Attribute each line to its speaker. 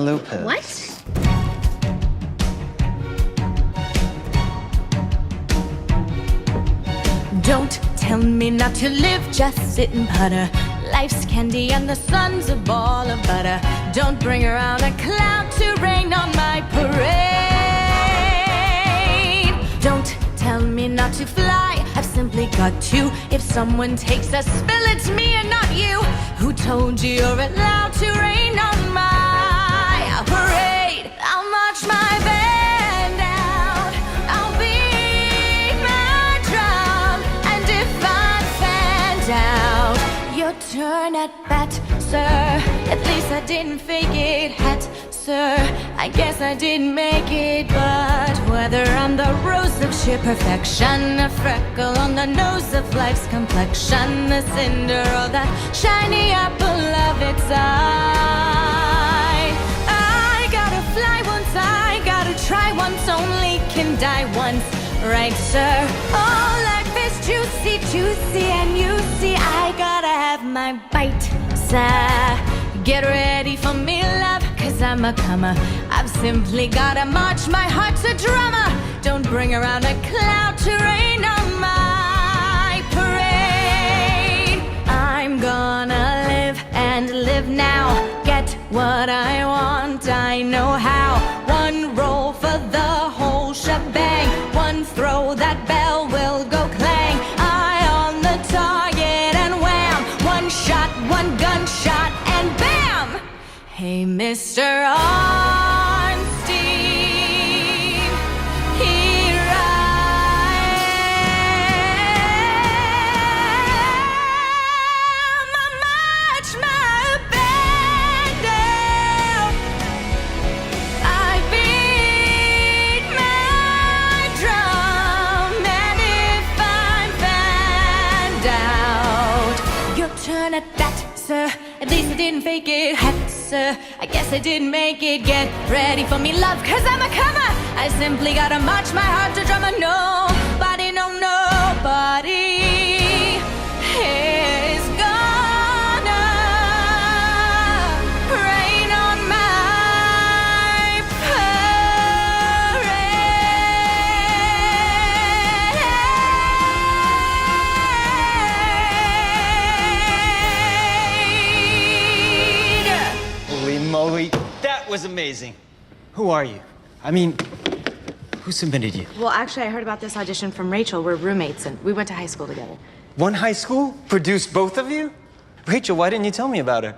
Speaker 1: Lopez.
Speaker 2: What?
Speaker 3: Don't tell me not to live, just sit and putter. Life's candy and the sun's a ball of butter. Don't bring around a cloud to rain on my parade. Don't tell me not to fly, I've simply got to. If someone takes a spill, it's me and not you. Who told you you're allowed to rain on my parade? I'll march my band out, I'll beat my drum, and if I'm fanned out, your turn at bat, sir. At least I didn't fake it, hat, sir. I guess I didn't make it, but whether I'm the rose of sheer perfection, a freckle on the nose of life's complexion, the cinder or the shiny apple of its eye, I gotta fly once, I gotta try once, only can die once, right, sir? Oh, life is juicy, juicy, and you see I gotta have my bite, sir. Get ready for me, love, cause I'm a comer. I've simply gotta march, my heart's a drummer. Don't bring around a cloud to rain on my parade. I'm gonna live and live now. Get what I want, I know how. One roll for the whole shebang. One throw, that bell will go clang. Eye on the target and wham. One shot, one gunshot, and bam! Hey, Mr. Arnstein, here I am. I march my band out, I beat my drum, and if I'm fanned out, your turn at bat, sir. At least I didn't fake it, hat, sir. I guess I didn't make it. Get ready for me, love, cause I'm a comer. I simply gotta march my heart to drummer. Nobody, no, nobody is gonna rain on my parade.
Speaker 1: Holy moly, that was amazing. Who are you? I mean, who submitted you?
Speaker 4: Well, actually, I heard about this audition from Rachel. We're roommates, and we went to high school together.
Speaker 1: One high school produced both of you? Rachel, why didn't you tell me about her?